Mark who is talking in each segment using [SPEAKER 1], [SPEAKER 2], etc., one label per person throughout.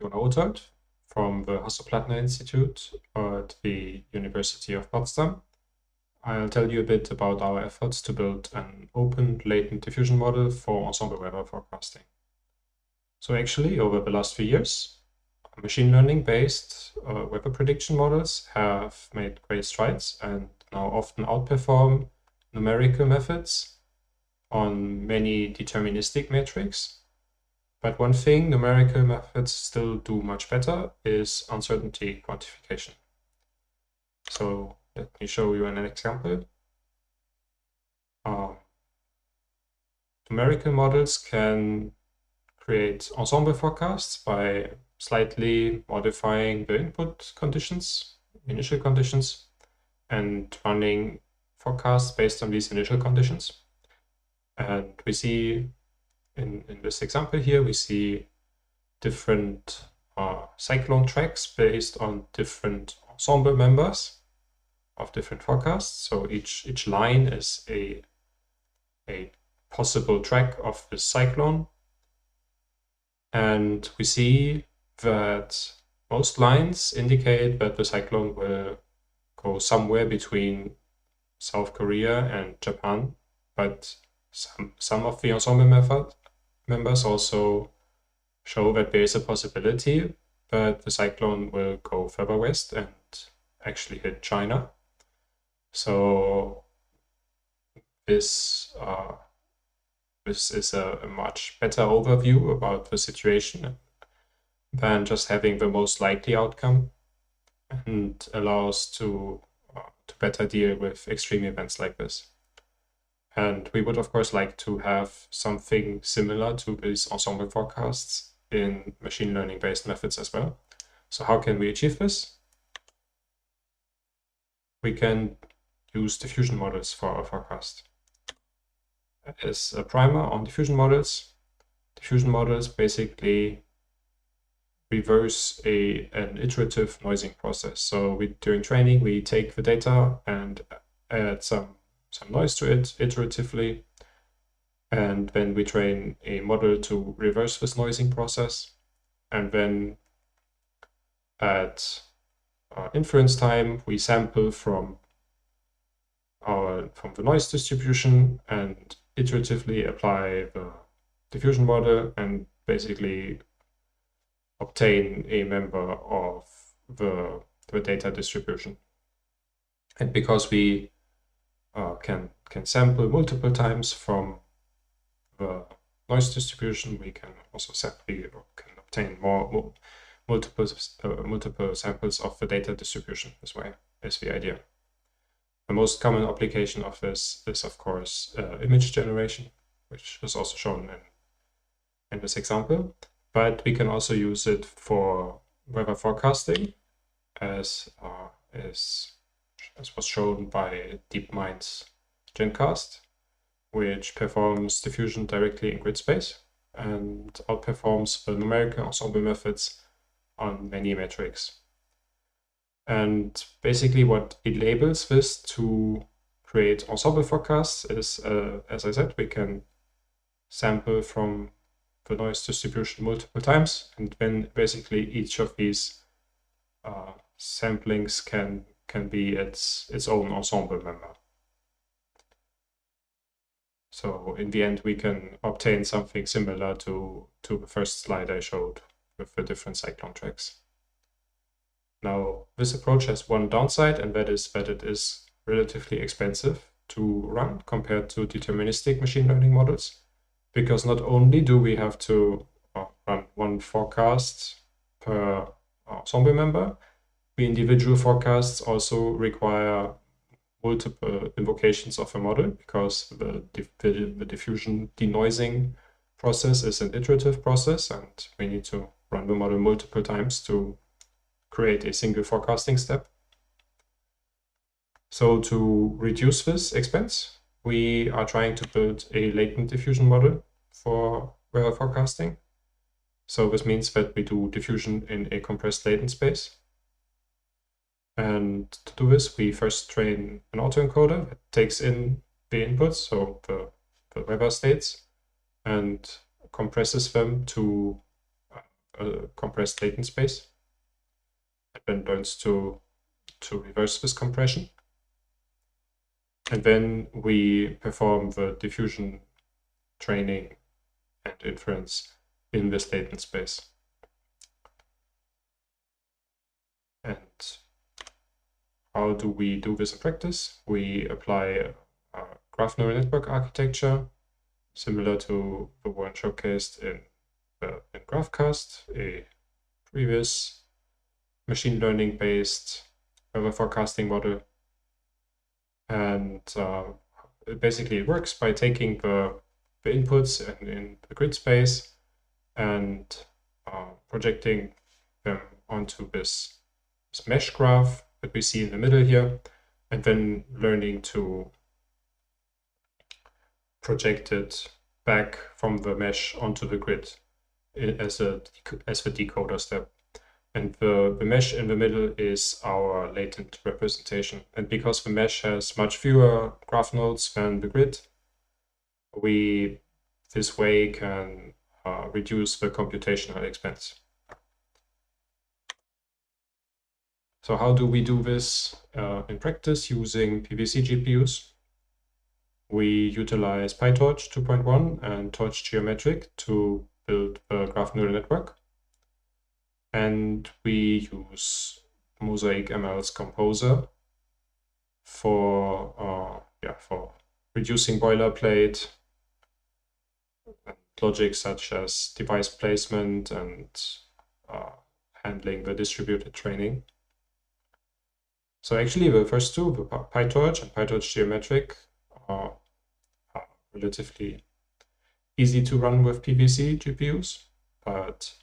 [SPEAKER 1] Jona Otholt from the Hasso Plattner Institute at the University of Potsdam. I'll tell you a bit about our efforts to build an open latent diffusion model for ensemble weather forecasting. So actually, over the last few years, machine learning-based weather prediction models have made great strides and now often outperform numerical methods on many deterministic metrics. But one thing numerical methods still do much better is uncertainty quantification. So let me show you an example. Numerical models can create ensemble forecasts by slightly modifying the input conditions, initial conditions, and running forecasts based on these initial conditions. And we see in this example here, we see different cyclone tracks based on different ensemble members of different forecasts. So each line is a possible track of this cyclone. And we see that most lines indicate that the cyclone will go somewhere between South Korea and Japan, but some of the ensemble members also show that there is a possibility that the cyclone will go further west and actually hit China. So this is a much better overview about the situation than just having the most likely outcome, and allows to better deal with extreme events like this. And we would, of course, like to have something similar to these ensemble forecasts in machine learning-based methods as well. So how can we achieve this? We can use diffusion models for our forecast. As a primer on diffusion models basically reverse an iterative noising process. So during training, we take the data and add some noise to it iteratively. And then we train a model to reverse this noising process. And then at inference time, we sample from the noise distribution and iteratively apply the diffusion model and basically obtain a member of the data distribution. And because we can sample multiple times from the noise distribution, we can also obtain multiple samples of the data distribution this way, is the idea. The most common application of this is, of course, image generation, which is also shown in this example. But we can also use it for weather forecasting, as was shown by DeepMind's GenCast, which performs diffusion directly in grid space and outperforms the numerical ensemble methods on many metrics. And basically what enables this to create ensemble forecasts is, as I said, we can sample from the noise distribution multiple times, and then basically each of these samplings can be its own ensemble member. So in the end, we can obtain something similar to the first slide I showed with the different cyclone tracks. Now, this approach has one downside, and that is that it is relatively expensive to run compared to deterministic machine learning models, because not only do we have to run one forecast per ensemble member, the individual forecasts also require multiple invocations of a model, because the diffusion denoising process is an iterative process, and we need to run the model multiple times to create a single forecasting step. So to reduce this expense, we are trying to build a latent diffusion model for weather forecasting. So this means that we do diffusion in a compressed latent space. And to do this, we first train an autoencoder that takes in the inputs, so the weather states, and compresses them to a compressed latent space, and then learns to reverse this compression. And then we perform the diffusion training and inference in this latent space. And how do we do this in practice? We apply a graph neural network architecture similar to the one showcased in GraphCast, a previous machine learning based weather forecasting model. And basically it works by taking the inputs in the grid space and projecting them onto this mesh graph that we see in the middle here, and then learning to project it back from the mesh onto the grid as the decoder step. And the mesh in the middle is our latent representation. And because the mesh has much fewer graph nodes than the grid, we this way can reduce the computational expense. So how do we do this in practice using PVC GPUs? We utilize PyTorch 2.1 and Torch Geometric to build a graph neural network. And we use Mosaic ML's Composer for reducing boilerplate and logic such as device placement and handling the distributed training. So actually the first two, the PyTorch and PyTorch Geometric, are relatively easy to run with PVC GPUs, but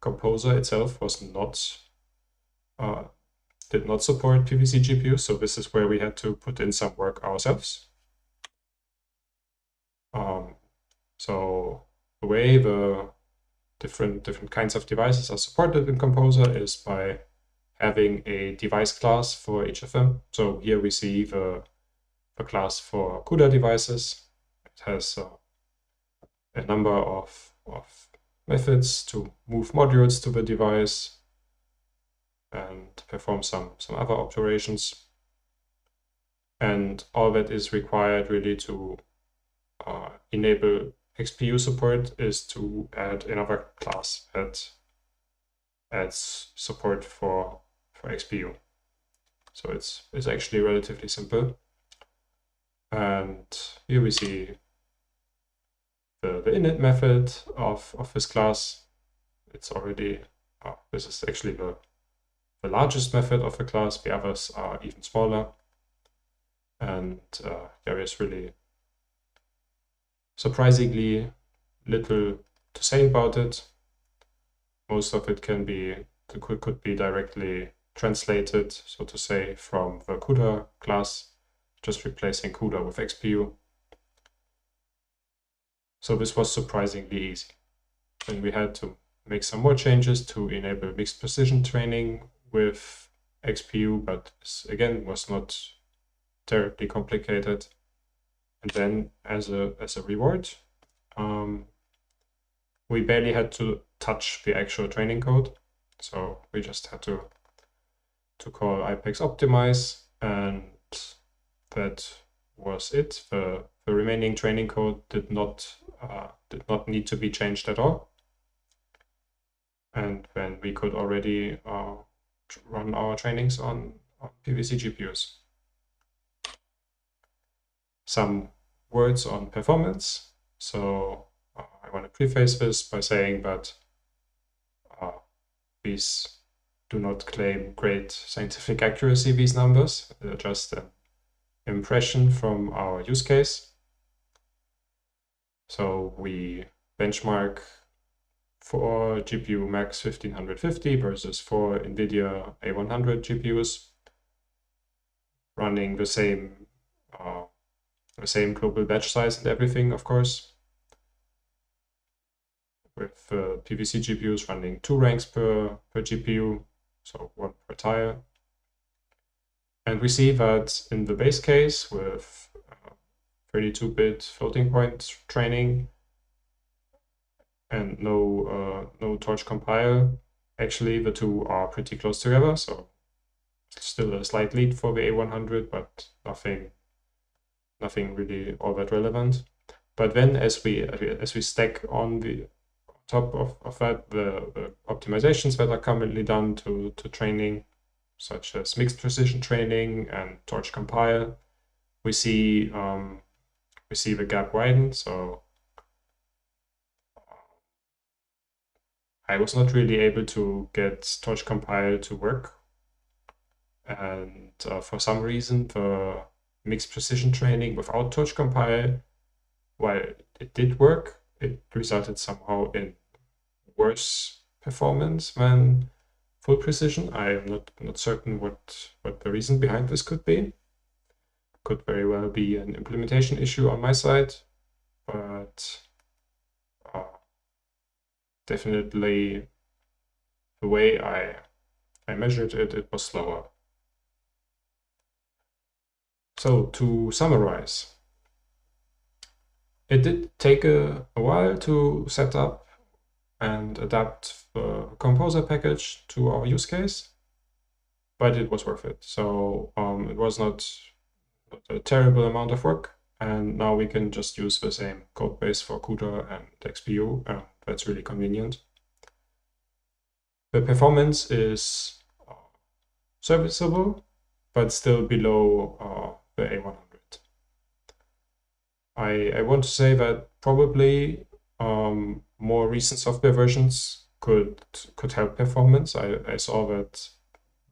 [SPEAKER 1] Composer itself was not did not support PVC GPUs, so this is where we had to put in some work ourselves. So the way the different kinds of devices are supported in Composer is by having a device class for each of them. So here we see the class for CUDA devices. It has a number of methods to move modules to the device and perform some other operations. And all that is required really to enable IXPUG support is to add another class that adds support for IXPUG. So it's actually relatively simple. And here we see the init method of this class. It's already, this is actually the largest method of the class. The others are even smaller. And there is really surprisingly little to say about it. Most of it could be directly translated, so to say, from the CUDA class, just replacing CUDA with IXPUG. So this was surprisingly easy. Then we had to make some more changes to enable mixed precision training with IXPUG, but this again was not terribly complicated. And then as a reward, we barely had to touch the actual training code. So we just had to call IPEX optimize, and that was it. The remaining training code did not need to be changed at all. And then we could already run our trainings on PVC GPUs. Some words on performance. So I want to preface this by saying that these do not claim great scientific accuracy, these numbers. They're just an impression from our use case. So we benchmark for GPU Max 1550 versus 4 NVIDIA A100 GPUs, running the same global batch size and everything, of course, with PVC GPUs running 2 ranks per GPU, so 1 per tile. And we see that in the base case with 32-bit floating point training, and no torch compile. Actually, the two are pretty close together, so still a slight lead for the A100, but nothing really all that relevant. But then as we stack on the top of that the optimizations that are commonly done to training, such as mixed precision training and torch compile, we see the gap widen. So I was not really able to get torch compile to work, and for some reason the mixed precision training without torch compile, while it did work, it resulted somehow in worse performance than full precision. I am not certain what the reason behind this could be. Could very well be an implementation issue on my side, but definitely the way I measured it, it was slower. So to summarize, it did take a while to set up and adapt the composer package to our use case, but it was worth it. So it was not a terrible amount of work, and now we can just use the same code base for CUDA and IXPUG, and that's really convenient. The performance is serviceable, but still below the A100. I want to say that probably more recent software versions could help performance. I saw that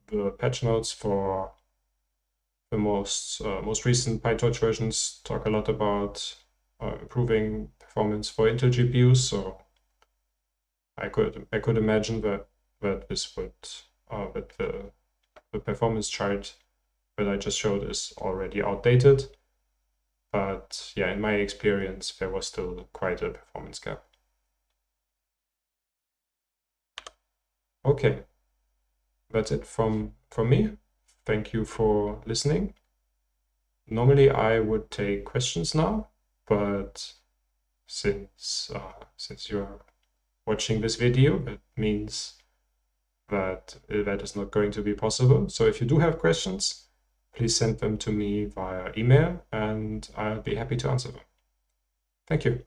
[SPEAKER 1] the patch notes for the most recent PyTorch versions talk a lot about improving performance for Intel GPUs. So I could imagine that this would that the performance chart that I just showed is already outdated. But yeah, in my experience, there was still quite a performance gap. Okay, that's it from me. Thank you for listening. Normally I would take questions now, but since you're watching this video, that means that is not going to be possible. So if you do have questions, please send them to me via email and I'll be happy to answer them. Thank you.